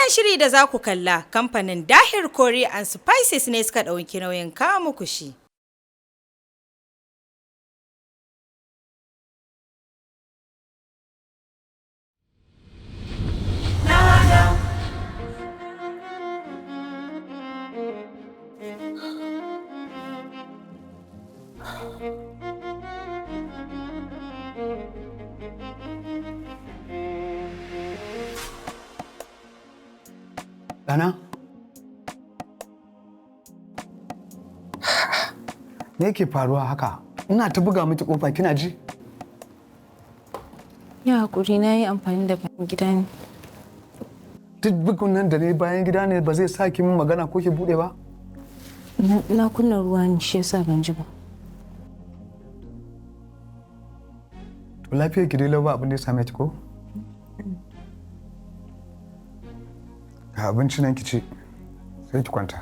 Wannan shiri da za ku kalla kamfanin Dahir Curry and Spices ne suka ɗauki nauyin kawo muku shi. Dana? Me yake faruwa haka? Ina ta buga miki kofa kina ji? Ya hakuri na yi amfani da bayan gida ne. Duk bugun nan da ne bayan gida ne ba zai sa ki min magana ko ki bude ba? Na kunna ruwa ne shi yasa ban ji ba. To lafiyar ki dai lau ba abin da ya same ki ko? Ga abinci nan ki ci sai ki kwanta.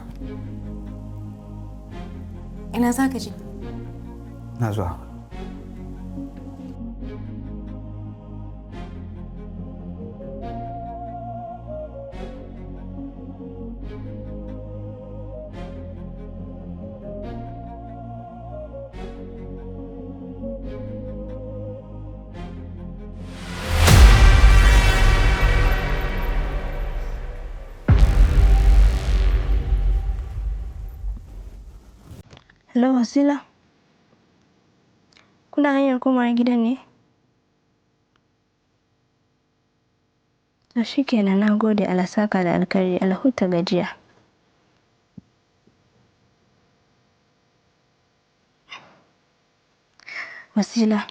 Ina za ka je? Na zuwa. Hello, Wasila. Kuna hanyar komawa gidan ne? To shikenan, na gode. Allah saka da alkhairi, Allah huta gajiya. Wasila,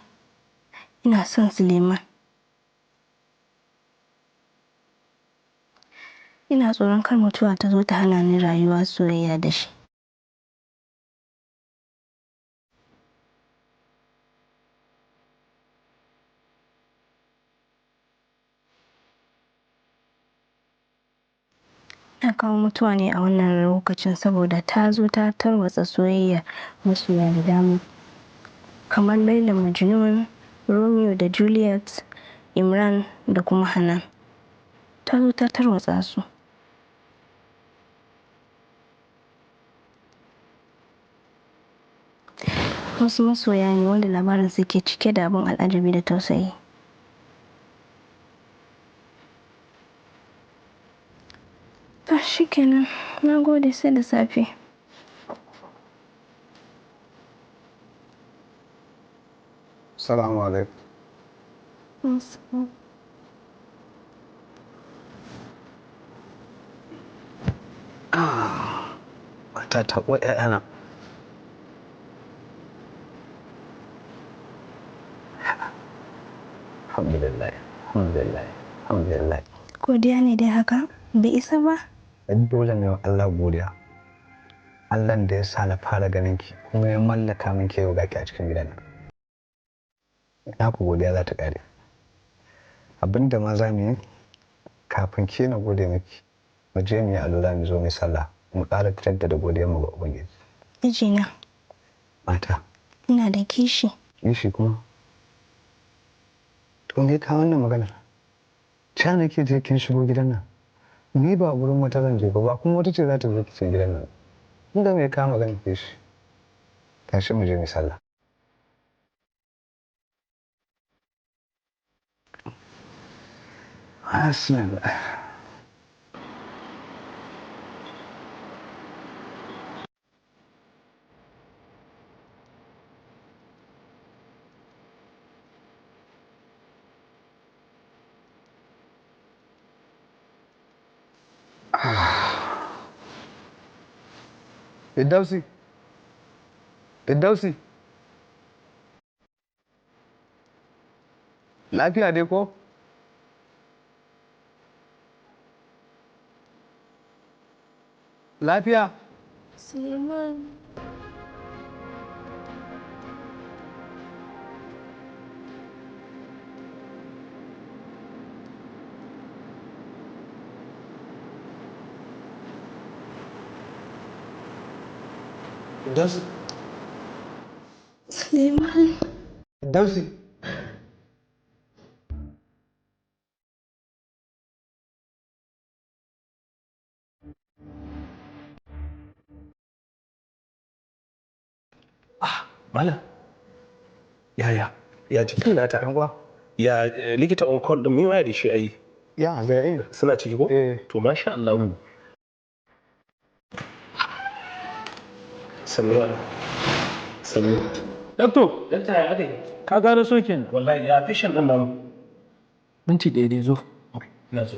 ina son Suleiman. Ina tsoron kar mutuwa ta zo ta hana ni rayuwa soyayya da shi. Na kawo mutuwa ne a wannan lokacin saboda ta zo ta tarwatsa soyayya masoya da dama. Kamar Laila Majnun, Romeo da Juliet, Imran da kuma Hanan. Ta zo ta tarwatsa su. Wasu masoya ne wanda labarin suke cike da abin al'ajabi da tausayi. To shikenan, na gode, sai da safe. Assalamu alaikum. Ta taɓo ‘ya'yana. Alhamdulillah, alhamdulillah, alhamdulillah. Godiya ne dai haka? Bai isa ba? Dole ne wa Allah godiya. Allah da ya sa na fara ganin ki kuma ya mallaka min ke yau gaki a cikin gidan nan. Na ku godiya za ta ƙare. Abinda ma za mu yi kafin ke na gode miki, mu je mu yi alwala mu zo mu sallah mu ƙara jaddada godiyar mu ga Ubangiji. Mijina. Mata. Ina da kishi. Kishi kuma? To me ka wannan magana? Ca nake je kin shigo gidan nan. Ni ba wurin wata zan je ba kuma wata ce za ta zo cikin gidan nan. Inda me ka magana kishi? Tashi mu je mu sallah. Asnanic. Firdausi. Firdausi. Lafiya dai ko? Lafiya? Suleiman. Firdausi. Suleiman. Firdausi. Malam. Ya jikin nata. Ya likita on call din mai da shi ai. Ya, zai. Suna ciki ko? To masha Allah. Sallu. Dakta ya aka yi? Ka gano sokin? Wallahi ya fishin din nan. Minti ɗaya dai zo. Ina so.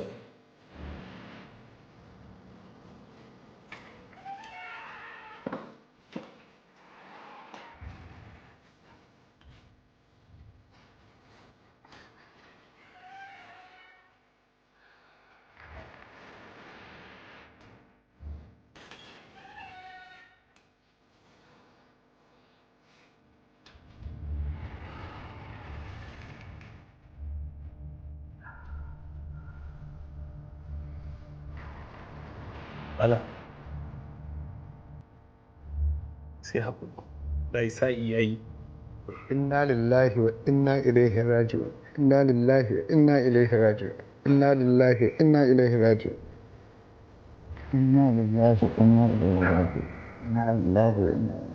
Allah sai haƙuri da isa iyayi. Inna lillahi wa inna ilaihi raji'un. Inna lillahi wa inna ilaihi raji'un. Inna lillahi wa inna ilaihi raji'un. Inna lillahi wa inna ilaihi raji'un. Inna lillahi wa inna ilaihi.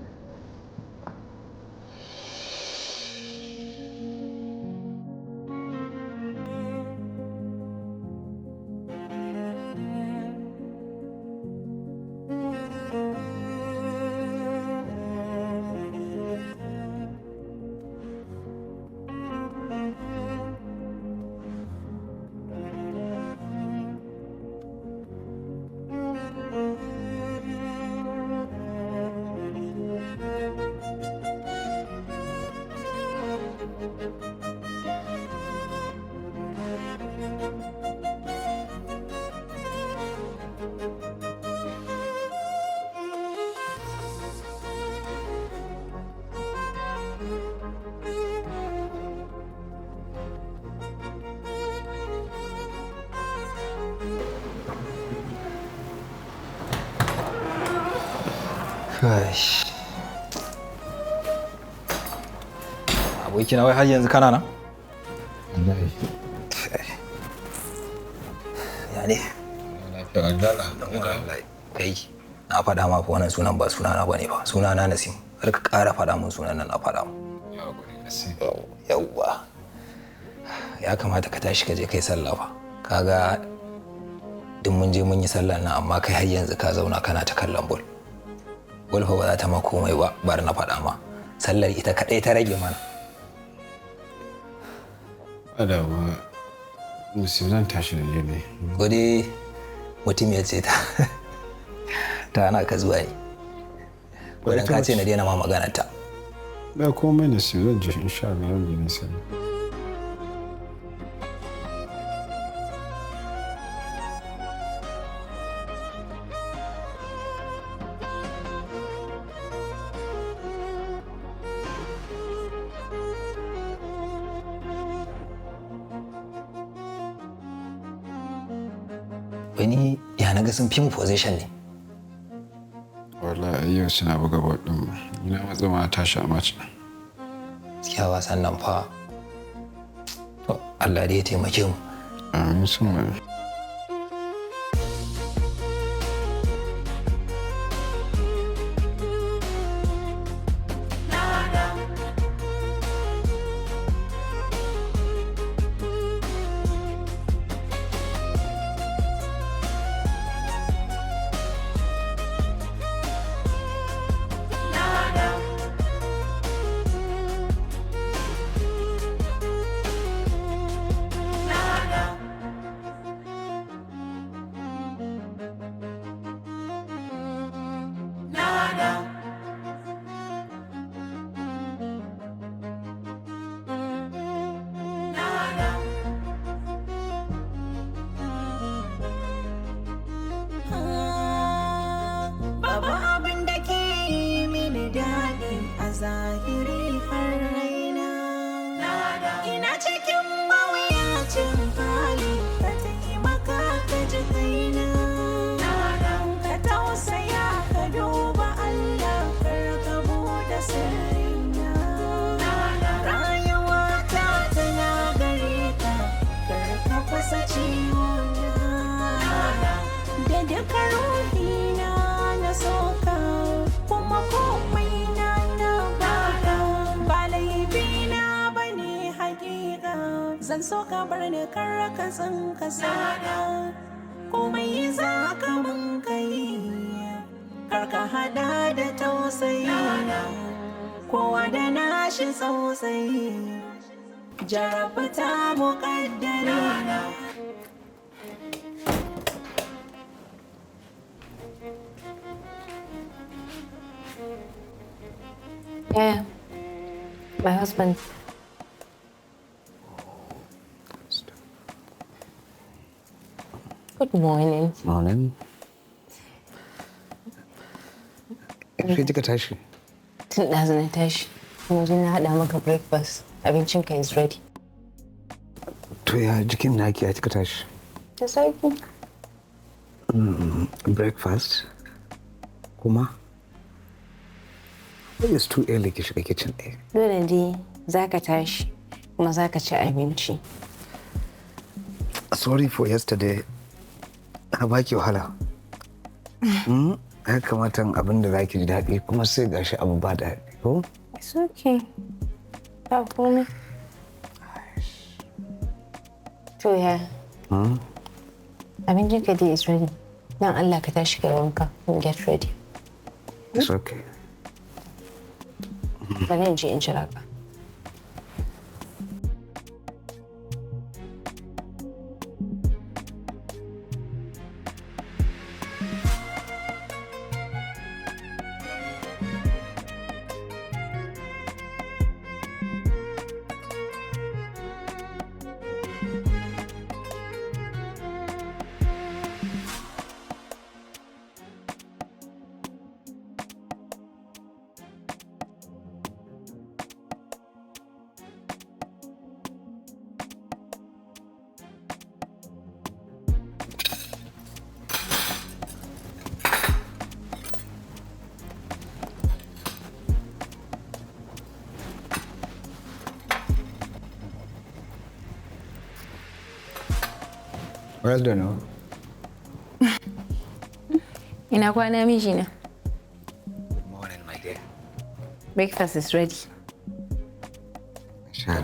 Abokina wai har yanzu kana nan? Ya ne? Kai, na faɗa ma fa wannan sunan ba sunana bane ba. Sunana Nasim. Har ka ƙara faɗa min sunan nan na faɗa mu. Yawwa. Ya kamata ka tashi ka je kai sallah fa. Kaga duk mun je mun yi sallah nan amma kai har yanzu ka zauna kana ta kallon bol. Bol fa ba za ta ma komai ba, bari na faɗa ma. Sallar ita kaɗai ta rage mana. Adawa, Musim zan tashi da ne. Gode mutum ya ce ta hana ka zuwa ne. Wadda ka ce na daina ma maganarta. Ba komai Nasim zan je insha Allah yau ne sani. Wani ya naga sun fi mu position ne. Wallahi yau suna buga bol din mu. Ina matsa ma tashi a match. Gaskiya wasan nan fa. Allah dai ya taimake mu. Amin summa. zahiri har raina ina cikin mawuyacin hali ka taimaka ka ji kaina ka tausaya ka duba Allah kar ka buɗe sirrina rayuwata tana gare ka kar ka fasa ciwona da duka ruhina na soka kuma komai na ba so ka bar ni kar ka tsinka sana komai za ka mun kai kar ka hada da tausayi kowa da nashi tsautsayi jarabta muƙaddari. Yeah, my husband. Good morning. Morning. Yaushe kika tashi? Tun ɗazu na tashi. Kuma je na haɗa maka breakfast. Abincinka is ready. To ya jikin naki ya kika tashi? Da sauki. Breakfast? Kuma? It's too early ki shiga kitchen ɗaya. Dole dai za ka tashi kuma za ka ci abinci. Sorry for yesterday. Na baki wahala. Ya kamata abin da zaki ji daɗi kuma sai gashi abu ba daɗi ko? It's okay. Ba komai. To ya. Abincinka dai is ready. Dan Allah ka tashi ka wanka and get ready. It's okay. Bari in je in jira ka. Well done, no? Ina kwana mijina. Good morning, my dear. Breakfast is ready. Inshallah.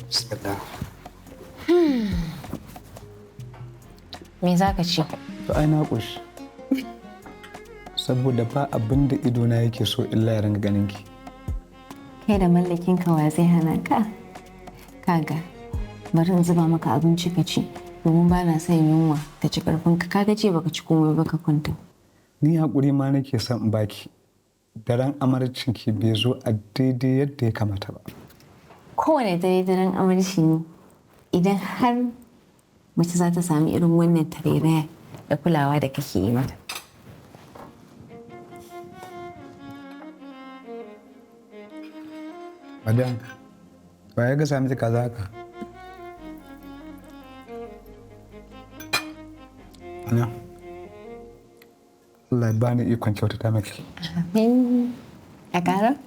Bismillah. Me za ka ci? To ai na ƙoshi. Saboda ba abin da idona yake so illa ya ringa ganin ki. Kai da mallakin ka wa zai hana ka? Kaga, bari in zuba maka abinci ka ci domin ba na son yunwa ta ci karfin ka. Kaga ce baka ci komai ba ka kwanta. Ni hakuri ma nake son in baki. Daren amarcin ki bai zo a daidai yadda ya kamata ba. Kowane daren amarci ne idan har mace za ta sami irin wannan tarairaya da kulawa da kake yi mata. Madan, ba ya ga sami kaza haka? Ana, Allah ya bani ikon kyautata maki. Amin. A ƙara?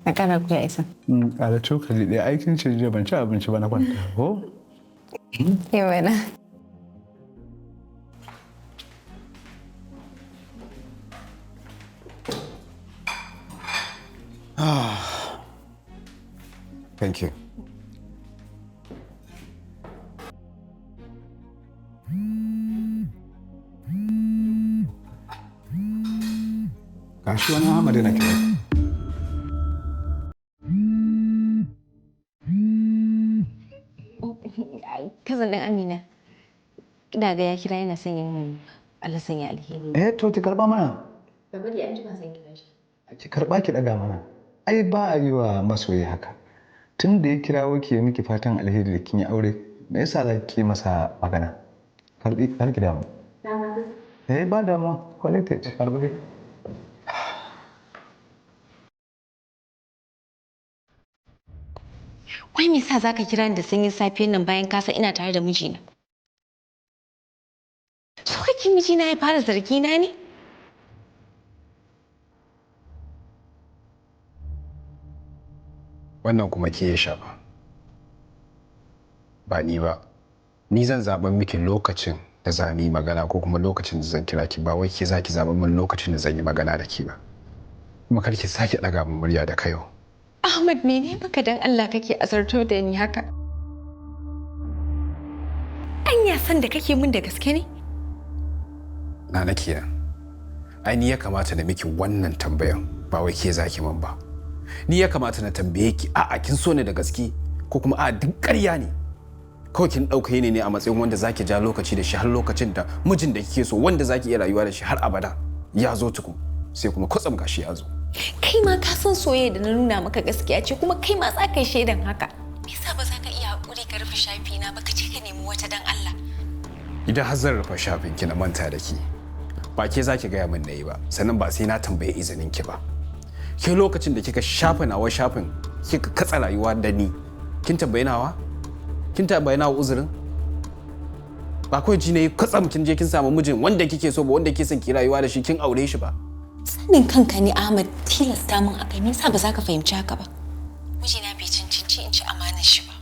A ƙara ku ya isa. Ƙara cokali ɗaya aikin ce jiya ban ci abinci ba na kwanta ko? Yawana. Thank you. Gashi wani Ahmad yana kira. Kazan ɗin Amina. Ina ga ya kira yana son yin Allah sanya alheri. To ki karɓa mana. Ka bari an ji ba san kira shi. Ki karɓa ki ɗaga mana. Ai ba a yi wa masoyi haka. Tun da ya kirawo ki miki fatan alheri da kin yi aure, me yasa za ki masa magana? Karɓi, har ki damu. Ba damuwa. Collected. Karɓi. Wai me yasa zaka kira ni da sanyin safiyar nan bayan ka san ina tare da mijina? So kake mijina ya fara zargi na ne? Wannan kuma ke ya shafa. Ba ni ba. Ni zan zaɓa miki lokacin da za mu yi magana ko kuma lokacin da zan kira ki, ba wai ke za ki zaɓa min lokacin da zan yi magana da ki ba. Kuma kar ki sake ɗaga min murya da kayo. Ahmad, mene maka dan Allah kake azarto da ni haka? Anya san da kake min da gaske ne? Na kenan. Ai ni ya kamata na miki wannan tambayan, ba wai ke zaki min ba. Ni ya kamata na tambaye ki, a'a kin so ne da gaske ko kuma a'a duk ƙarya ne? Kawai kin ɗauka ne a matsayin wanda zaki ja lokaci da shi har lokacin da mijin da kike so, wanda zaki iya rayuwa da shi har abada ya zo tuku, sai kuma kwatsam gashi ya zo. Kai ma ka san soyayya da na nuna maka gaskiya ce, kuma kai ma za ka yi shaidan haka. Me yasa ba za ka iya haƙuri ka rufe shafi na ba, ka ce ka nemi wata dan Allah? Idan har zan rufe shafin ki na manta da ki, ba ke za ki gaya min na yi ba, sannan ba sai na tambaye izinin ki ba. Ke lokacin da kika shafa nawa shafin kika katsa rayuwa da ni, kin tambaye nawa? Kin tambaye nawa uzurin? Ba kawai ji ne katsam kin je kin samu mijin wanda kike so ba, wanda kike son ki rayuwa da shi, kin aure shi ba. Sanin kanka ne Ahmad, tilasta min akai, me yasa ba za ka fahimci haka ba? Mijina bai cancanci in ci amanar shi ba.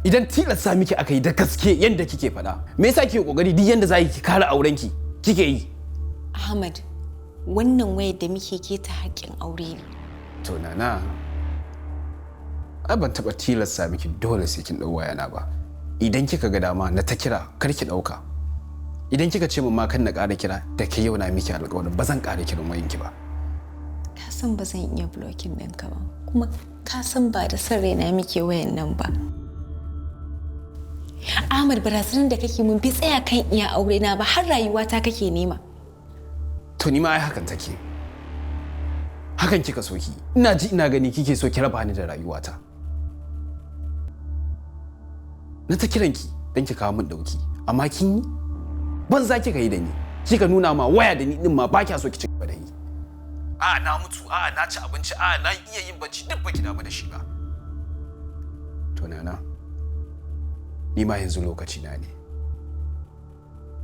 Idan tilasta miki aka yi da gaske yanda kike faɗa, me yasa kike kokari duk yanda za ki kare aurenki kike yi? Ahmad, wannan wayar da muke keta haƙƙin aure ne. To nana, ai ban taɓa tilasta miki dole sai kin ɗau wayana ba. Idan kika ga dama na ta kira kar ki ɗauka. Idan kika ce min ma kan na ƙara kira, da ke yau na miki alƙawarin ba zan ƙara kiran wayanki ba. Ka san ba zan iya blocking ɗinka ba, kuma ka san ba da son raina muke wayan nan ba. Ahmad, barazanar da kake mun bi tsaya kan iya aure na ba, har rayuwata kake nema. To ni ma ai hakan take. Hakan kika so ki. Ina ji ina gani kike so ki raba ni da rayuwata. Na ta kiranki dan ki kawo min dauki, amma kin yi? Banza kika yi da ni. Kika nuna ma waya da ni din ma ba kya so ki ci gaba da yi. A'a na mutu, a'a na ci abinci, a'a na iya yin bacci, duk baki damu da shi ba. To nana, ni ma yanzu lokaci na ne.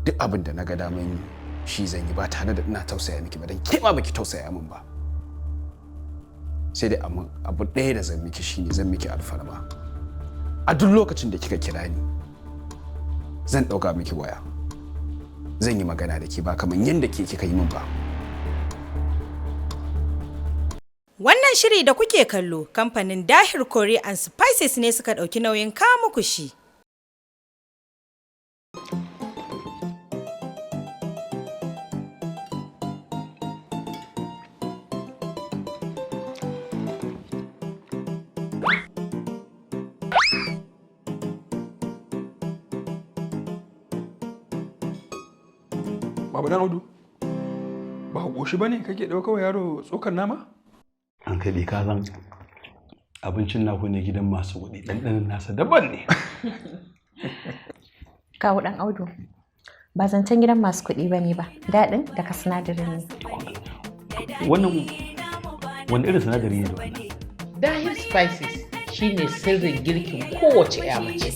Duk abin da na ga daman yi shi zan yi, ba tare da ina tausaya miki ba, dan ke ma baki tausaya min ba. Sai dai amma abu ɗaya da zan miki shine zan miki alfarma. A duk lokacin da kika kira ni, zan ɗauka miki waya. Zan yi magana da ke ba kamar yadda ke kika yi min ba. Wannan shiri da kuke kallo kamfanin Dahir Curry and Spices ne suka ɗauki nauyin kawo muku shi. Babu dan Audu, ba goshi bane kake ɗaukar yaro tsokar nama? An kai ka zan abincin naku ne gidan masu kuɗi, ɗanɗanin nasa daban ne. Kawo ɗan Audu, ba zancen gidan masu kuɗi ba ne ba, daɗin daga sinadarin ne. Wannan wani irin sinadari ne da wannan? Dahir Spices shine sirrin girkin kowace ƴa mace.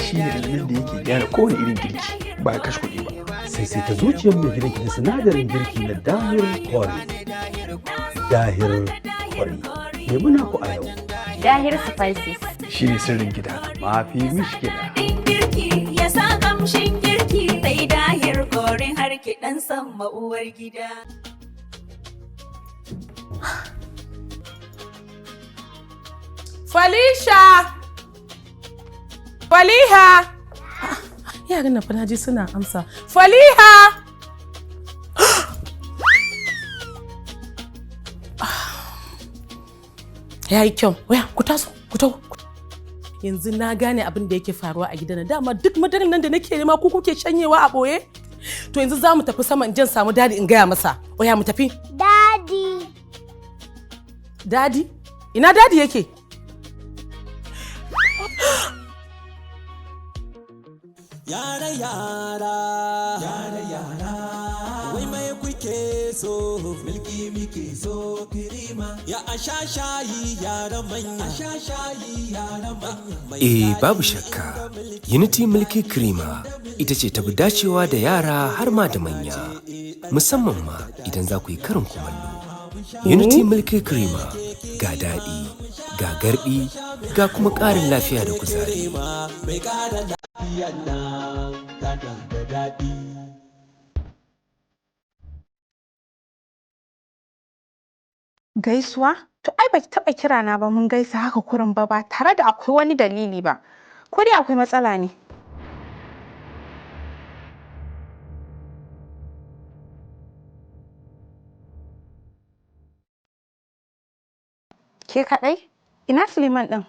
Shi ne dalilin da yake gyara kowane irin girki ba ya kashe kuɗi ba. Sai ta zuciyar mai gidan da sinadarin girki na Dahir Curry. Dahir Curry. Me muna ku a yau? Dahir Spices shi ne sirrin gida. Mafi mishkila. Girki ya sa kamshin girki sai Dahir Curry har ki dan san uwar gida. Falisha! Faliha! Yaran na fana ji suna amsa. Faliha! Ya yi kyau. Waya, ku taso, ku taho. Yanzu na gane abin da yake faruwa a gidan. Dama duk madarin nan da nake nema ku kuke shanyewa a boye? To yanzu za mu tafi sama in jan samu dadi in gaya masa. Waya mu tafi. Dadi. Dadi? Ina dadi yake? Yara yara wai mai kuke so milki miki so kirima ya asha shayi yara manya babu shakka Unity Milky Creamer ita ce ta fi dacewa da yara har ma da manya, musamman ma idan za ku yi karin kumallo. Unity Milky Creamer ga daɗi, ga garɗi, ga kuma ƙarin lafiya da kuzari. Tafiyar nan tana da daɗi. Gaisuwa? To ai baki taɓa kira na ba mun gaisa haka kurin ba tare da akwai wani dalili ba. Ko dai akwai matsala ne? Ke kaɗai? Ina Suleiman ɗin?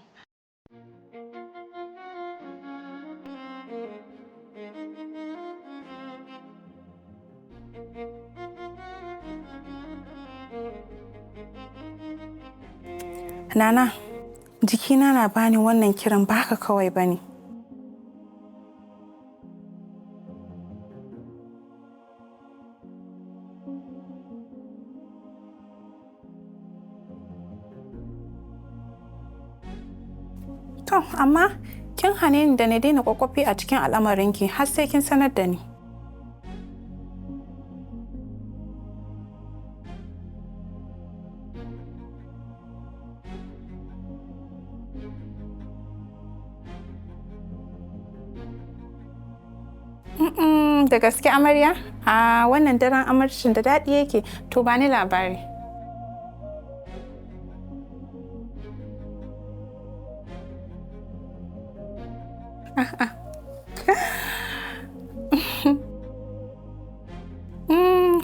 Nana, jikina na bani wannan kiran ba haka kawai bane. To, amma kin hane ni da na daina kwakwafi a cikin al'amarinki har sai kin sanar da ni. Da gaske amarya? A wannan daren amarcin da daɗi yake, to ba ni labari.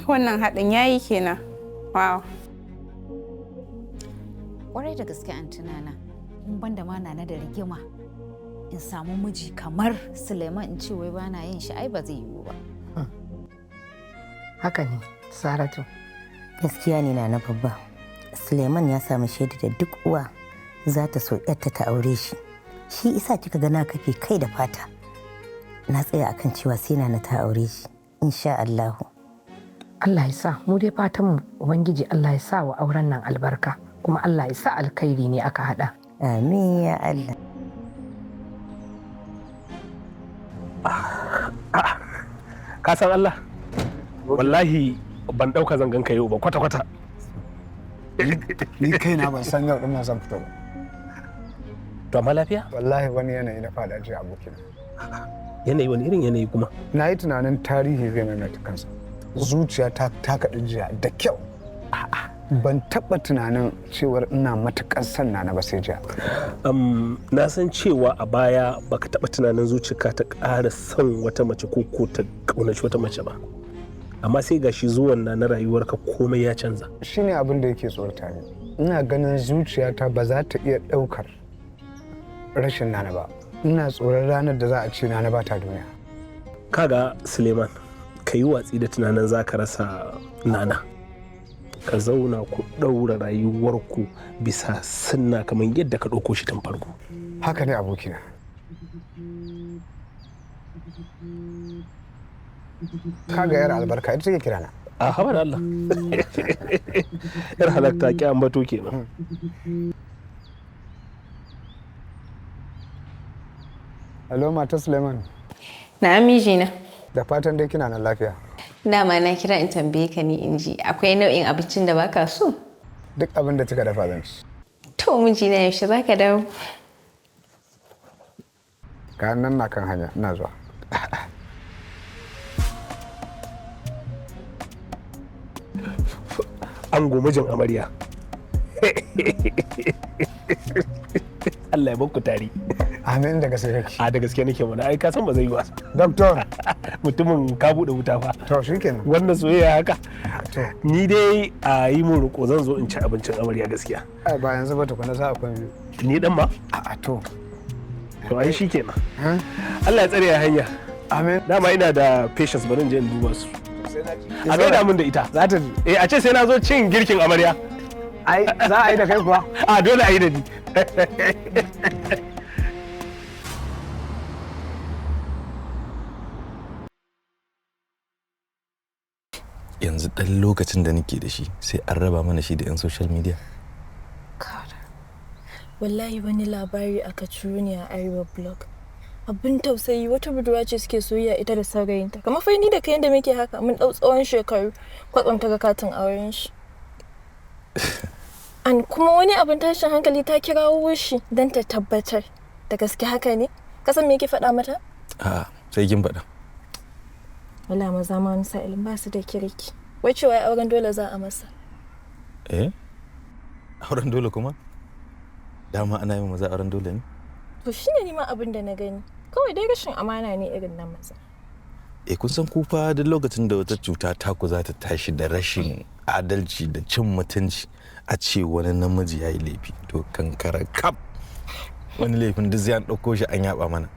Wannan haɗin yayi kenan. Wow. Ƙwarai da gaske an tunana, in banda ma na da rigima. In samu miji kamar Suleiman in ce wai bana yin shi ai ba zai yiwu ba. Haka ne, Saratu. Gaskiya ne na babba. Suleiman ya samu shaida da duk uwa za ta so yarta ta aure shi. Shi isa kika ga na kafe kai da fata. Na tsaya akan cewa sai na ta aure shi. Insha Allah. Allah ya sa mu dai fatan mu Ubangiji Allah ya sa wa auren nan albarka kuma Allah ya sa alkhairi ne aka hada. Amin ya Allah. Ka san Allah wallahi ban dauka zangan ka yau ba kwata-kwata. Ni kaina ban san yau din zan fito ba. To amma lafiya? Wallahi wani yanayi na fada ji abokina. Yanayi wani irin yanayi kuma? Na yi tunanin tarihi zai maimaita kansa. Zuciya ta kaɗi jiya da kyau. Ban taɓa tunanin cewar ina matuƙar son Nana ba sai jiya. Na san cewa a baya baka taɓa tunanin zuciyarka ta ƙara son wata mace ko ta ƙaunaci wata mace ba. Amma sai gashi zuwan na rayuwarka komai ya canza. Shine abin da yake tsorata ni. Ina ganin zuciyata ba za ta iya ɗaukar rashin Nana ba. Ina tsoron ranar da za a ce Nana ba ta duniya. Kaga Suleiman, ka yi watsi da tunanin za ka rasa Nana. Ka zauna ku ɗaura rayuwarku bisa sunna kamar yadda ka ɗauko shi tun farko. Haka ne abokina. Kaga yar albarka ita take kirana. A haɓar Allah. Yar halakta ki ambato kenan. Hello mata Suleiman. Na mijina. Da fatan dai kina nan lafiya. Dama na kira in tambaye ka ni in ji akwai nau'in abincin da baka so? Duk abin da kika dafa zan ci. To mijina yaushe za ka dawo? Kayan nan na kan hanya ina zuwa. An mijin amarya. Allah ya bakku tari. Amin da gaske kake. A da gaske nake mana ai ka san ba zai yi ba. Doctor, mutumin ka bude wuta fa. To shikenan. Wannan soyayya haka. Ni dai a yi mun roƙo zan zo in ci abincin amarya gaskiya. Ai ba yanzu ba tukuna za a kwan. Ni dan ma? A'a to. To ai shikenan. Allah ya tsare ya hanya. Amin. Dama ina da patience bari in je in duba su. A gaida min da ita. Za ta a ce sai na zo cin girkin amarya. Ai za a yi da kai kuwa? A dole a yi da ni. Yanzu ɗan lokacin da nake da shi sai an raba mana shi da 'yan social media. Wallahi wani labari aka ciro ne a Arewa blog. Abin tausayi wata budurwa ce suke soyayya ita da saurayinta. Kamar fa ni da kai da muke haka mun dau tsawon shekaru kwatsam ta ga katin auren shi. An kuma wani abin tashin hankali ta kirawo shi don ta tabbatar da gaske haka ne. Ka san me yake faɗa mata? A'a, sai kin faɗa. Wala maza ma wani sa'ilin ba su da kirki. Wai cewa auren dole za a masa. Auren dole kuma? Dama ana yin maza auren dole ne? To shine ni ma abin da na gani. Kawai dai rashin amana ne irin na maza. Kun san kufa duk lokacin da wata cuta taku za ta tashi da rashin adalci da cin mutunci a ce wani namiji ya yi laifi to kankara kap wani laifin duk zai an ɗauko shi an yaba mana.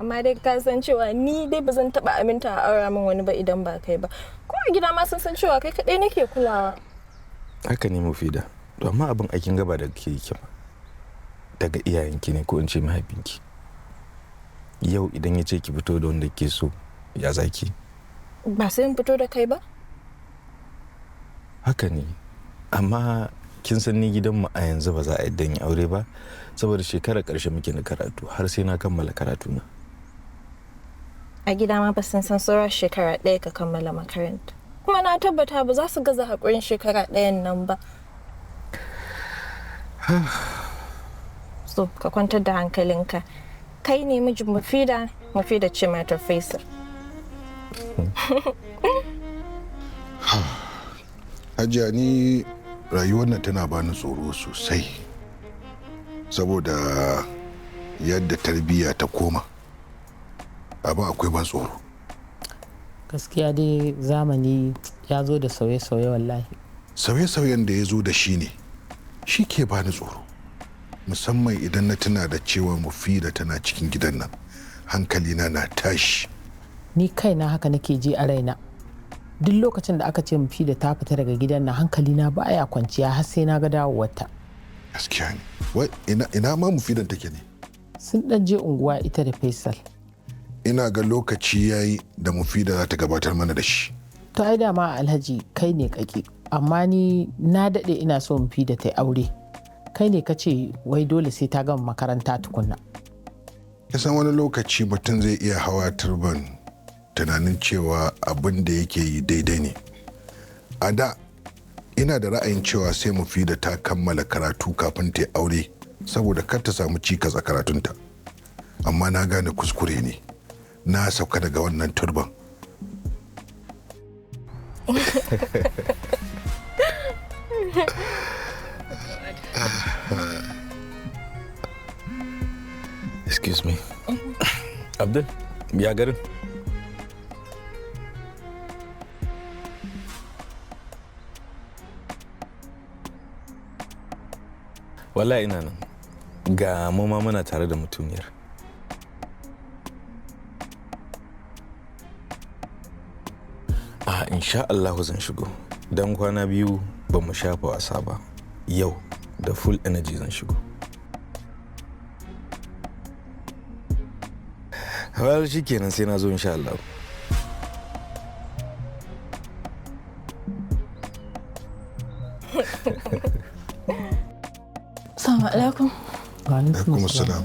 Amma dai ka san cewa ni dai ba zan taɓa aminta a aura min wani ba idan ba kai ba. Ko a gida ma sun san cewa kai kaɗai nake kulawa. Haka ne Mufida. To amma abin aikin gaba daga ke yake ba. Daga iyayenki ne ko in ce mahaifinki. Yau idan ya ce ki fito da wanda ke so ya zaki. Ba sai in fito da kai ba? Haka ne. Amma kin san ni gidanmu a yanzu ba za a yadda yin aure ba saboda shekarar ƙarshe muke na karatu har sai na kammala karatuna. A gida ma ba sun san sauran shekara ɗaya ka kammala makaranta. Kuma na tabbata ba za su gaza haƙurin shekara ɗayan nan ba. So, ka kwantar da hankalinka. Kai ne mijin Mufida, Mufida ce matar Faisal. Hajiya ni rayuwar nan tana bani tsoro sosai. Saboda yadda tarbiyya ta koma. Abin akwai ban tsoro. Gaskiya dai zamani ya zo da sauye-sauye wallahi. Sauye-sauyen da ya zo da shi ne, shi ke bani tsoro. Musamman idan na tuna da cewa Mufida tana cikin gidan nan. Hankalina na tashi. Ni kaina haka nake ji a raina. Duk lokacin da aka ce Mufida ta fita daga gidan nan hankalina baya kwanciya har sai na ga dawowarta. Gaskiya ne. Wai ina ma Mufidan take ne? Sun dan je unguwa ita da Faisal. Ina ga lokaci yayi da Mufida za ta gabatar mana da shi. To ai dama Alhaji kai ne kake, amma ni na dade ina so Mufida ta yi aure. Kai ne kace wai dole sai ta gama makaranta tukunna. Kasan wani lokaci mutum zai iya hawa turban tunanin cewa abin da yake yi daidai ne. A da ina da ra'ayin cewa sai Mufida ta kammala karatu kafin ta yi aure saboda kar ta samu cikas a karatunta. Amma na gane kuskure ne. Na sauka daga wannan turban. Excuse me. Abdul, ya garin? Wallahi ina nan. Ga mu ma muna tare da mutumiyar. Insha Allahu zan shigo. Dan kwana biyu ba mu shafa wasa ba. Yau da full energy zan shigo. Well, shi kenan sai na zo insha Allah. Assalamu alaikum. Alaikum assalam.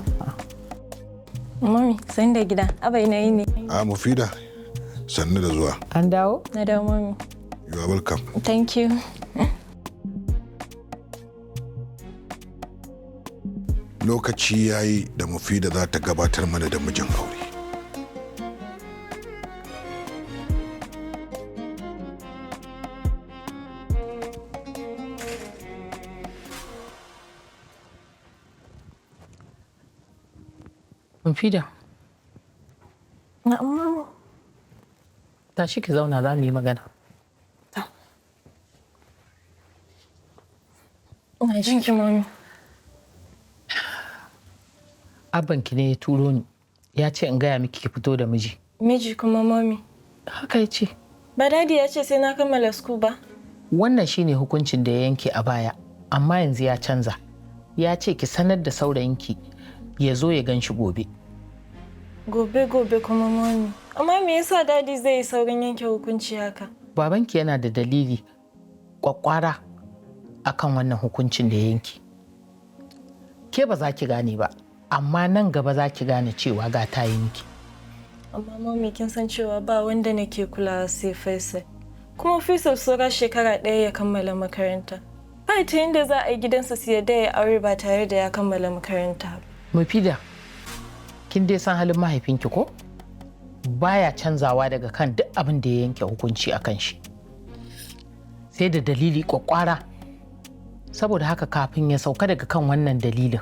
Mami, san da gida. Abai na yi ne. Mufida, sannu da zuwa. An dawo? Na dawo mami. You are welcome. Thank you. Lokaci yayi da Mufida za ta gabatar mana da mijin aure. Mufida. Na'am. Tashi ki zauna za mu yi magana. Ina jin ki mami. Abbanki ne ya turo ni. Ya ce in gaya miki ki fito da miji. Miji kuma mami. Haka ya ce. Ba dadi ya ce sai na kammala school ba. Wannan shine hukuncin da ya yanke a baya, amma yanzu ya canza. Ya ce ki sanar da saurayinki ya zo ya gan shi gobe. Gobe kuma mami. Amma me yasa dadi zai yi saurin yanke hukunci haka? Babanki yana da dalili kwakwara akan wannan hukuncin da ya yanke. Ke ba za ki gane ba, amma nan gaba za ki gane cewa ga ta yi miki. Amma mami kin san cewa ba wanda nake kulawa sai Faisal. Kuma Faisal saura shekara ɗaya ya kammala makaranta. Ba ta yadda za a yi gidansa su yadda ya aure ba tare da ya kammala makaranta ba. Mufida, kin dai san halin mahaifinki ko? baya canzawa daga kan duk abin da ya yanke hukunci a kan shi. Sai da dalili kwakwara. Saboda haka kafin ya sauka daga kan wannan dalilin,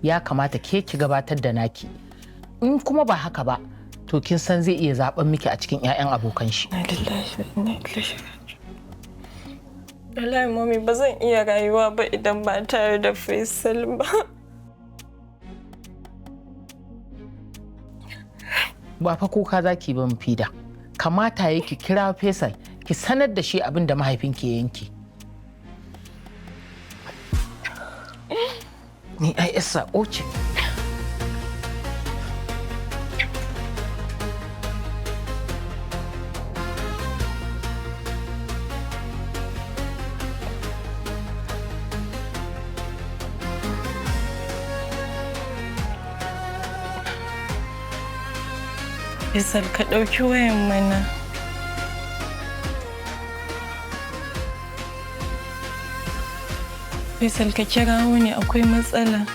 ya kamata ke ki gabatar da naki. In kuma ba haka ba, to kin san zai iya zaben miki a cikin 'ya'yan abokan shi. Wallahi mami ba zan iya rayuwa ba idan ba tare da Faisal ba. Ba fa kuka zaki ba Mufida. Kamata yake kira Faisal ki sanar da shi abin da mahaifinki ya yanke. Ni ai yasa ce. Faisal ka ɗauki wayan mana. Faisal ka kirawo ne akwai matsala.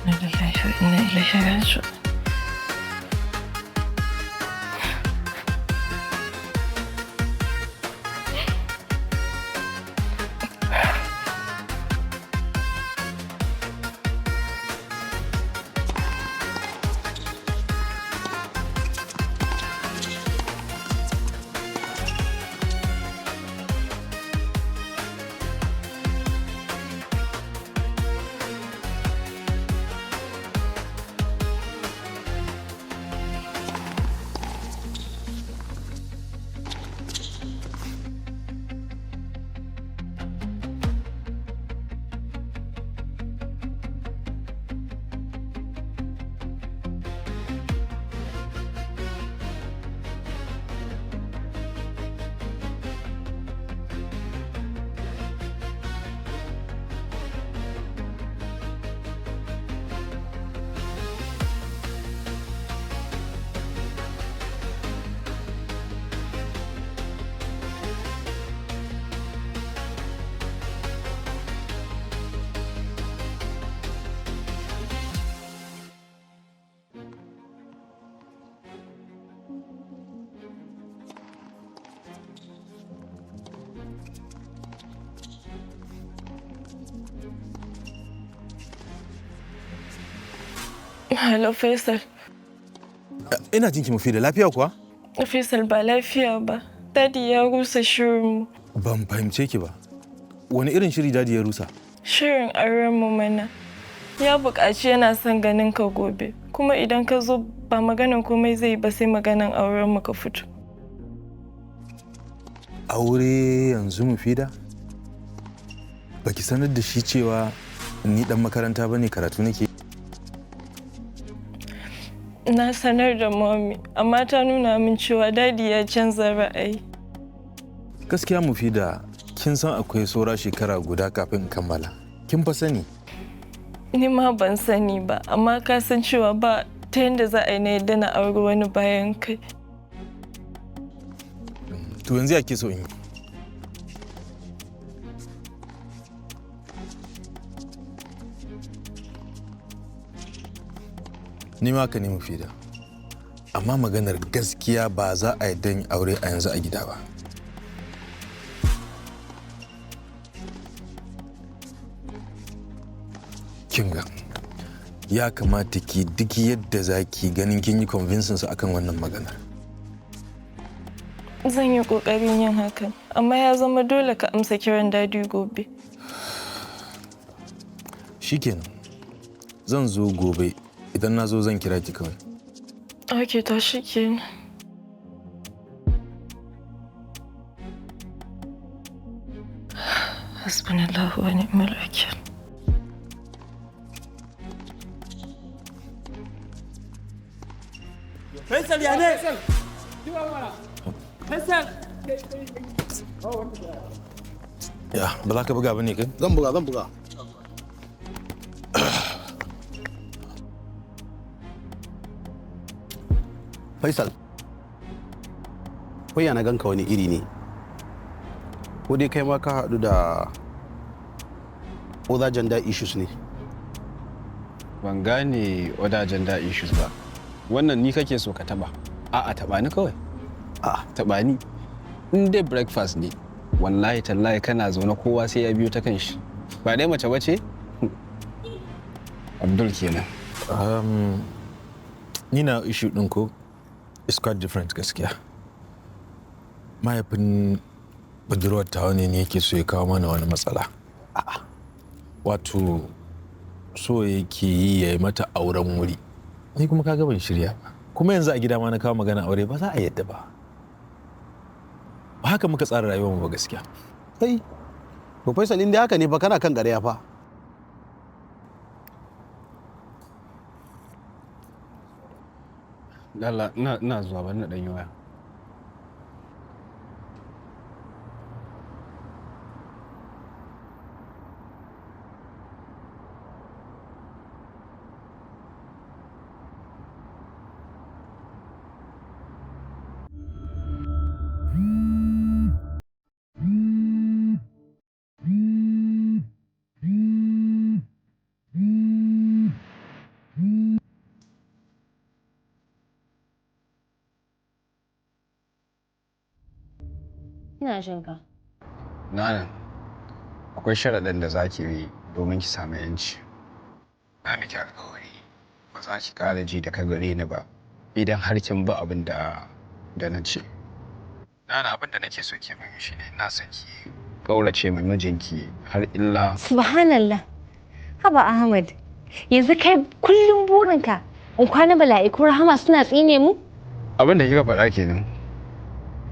Na lillahi wa inna ilaihi raji'un. Hello Faisal. Ina jinki Mufida, lafiya kuwa? Faisal ba lafiya ba. Dadi ya rusa shirinmu. Ban fahimce ki ba. Wani irin shiri dadi ya rusa? Shirin auren mu mana. Ya buƙaci yana son ganin ka gobe. Kuma idan ka zo ba maganan komai zai ba sai maganan auren mu ka fito. Aure yanzu Mufida? Baki sanar da shi cewa ni dan makaranta bane, karatu nake? Na sanar da mommy, amma ta nuna min cewa dadi ya canza ra'ayi. Gaskiya Mufida, kin san akwai saura shekara guda kafin kammala. Kin fa sani? Ni ma ban sani ba, amma ka san cewa ba ta yadda za a yi na yadda na auri wani bayan kai. To yanzu ake so in yi? Ni ma ka nemi Mufida. Amma maganar gaskiya ba za a yi dan aure a yanzu a gida ba. Kinga, ya kamata ki duk yadda za ki ganin kin yi convincing su akan wannan maganar. Zan yi ƙoƙarin yin hakan, amma ya zama dole ka amsa kiran dadi gobe. Shikenan, zan zo gobe. Idan na zo zan kira ki kawai. Ok, to shikenan. Hasbunallahu wa ni'mal wakil. Faisal ya ne? Faisal. Ya, ba za ka buga ba ne kai? Zan buga. Faisal, wai na ganka wani iri ne? Ko dai kai ma ka haɗu da other gender issues ne? ban gane other gender issues ba. Wannan ni kake so ka taba? A'a taba ni kawai. A'a taba ni. In dai breakfast ne, wallahi tallahi kana zaune kowa sai ya biyo ta kan shi. Ba dai mace bace? Abdul kenan. Ni na issue ɗin ko is quite different gaskiya. Mahaifin budurwar tawa ne yake so ya kawo mana wani matsala. A'a. Wato so yake yi ya yi mata auren wuri. Ni kuma kaga ban shirya ba. Kuma yanzu a gida ma na kawo magana aure ba za a yadda ba. Ba haka muka tsara rayuwar mu ba gaskiya. Kai, to Faisal inda haka ne fa kana kan ƙarya fa. Lalla ina zuwa bari na ɗan yi waya. Ina jin ka. Nana, akwai sharaɗin da za ki yi domin ki samu yanci. Na miki alƙawari ba za ki ƙara ji daga gare ni ba idan har kin bi abin da na ce. Nana, abin da nake so ki min shi ne ina son ki ƙaurace mai mijinki har illa. Subhanallah. Haba Ahmad, yanzu kai kullum burinka in kwana bala'iku rahama suna tsine mu? Abin da kika faɗa kenan.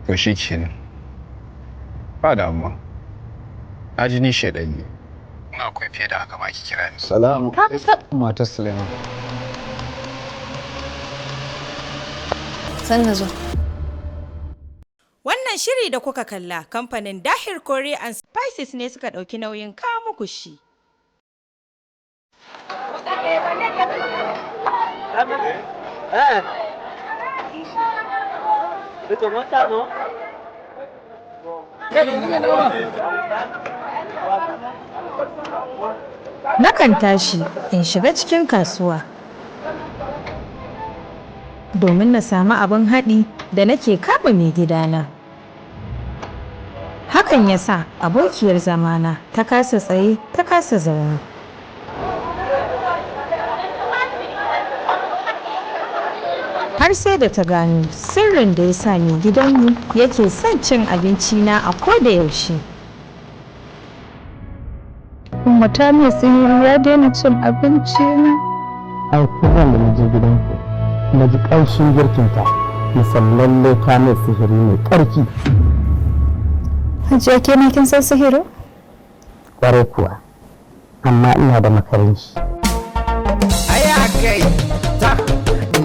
To shi kenan. Ba damuwa. Na ji ni shaidan ne. Ina akwai fiye da haka ma ki kira ni. Salamu alaikum matar Suleiman. Sanna zo. Wannan shiri da kuka kalla kamfanin Dahir Kore and Spices ne suka ɗauki nauyin kawo muku shi. Nakan tashi in shiga cikin kasuwa domin na samu abin haɗi da nake kama mai gidana. Hakan ya sa abokiyar zamana ta kasa tsaye ta kasa zaune. Har sai da ta gano sirrin da ya sa mai gidanmu yake son cin abinci na a koda yaushe. Kuma ta mai sihiri ya daina cin abinci na. Ai kullum da na je gidanku na ji ƙanshin girkinta musamman lallai ta mai sihiri mai ƙarfi. Hajiya ke ma kin san sihiri? Ƙwarai kuwa, amma ina da makaranci. Aya kai ta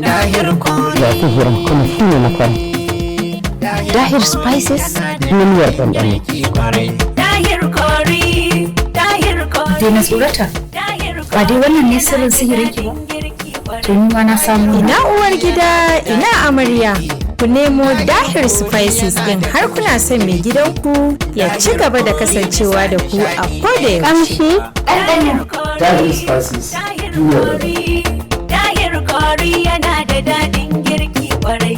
Dahir Kore. Ga sihirin kuma shi ne makaran. Dahir Spices? Duniyar ɗanɗano. Dahir Kore. Dahir Kore. Dai na tsorata. Ba dai wannan ne sirrin sihirin ki ba? Tuni ma na samu. Ina uwar gida, ina amarya. Ku nemo Dahir Spices ɗin har kuna son mai gidanku ya ci gaba da kasancewa da ku a koda yaushe. Kamshi ɗanɗano. Dahir Spices. Duniyar Dahir Kore yana da daɗin girki ƙwarai.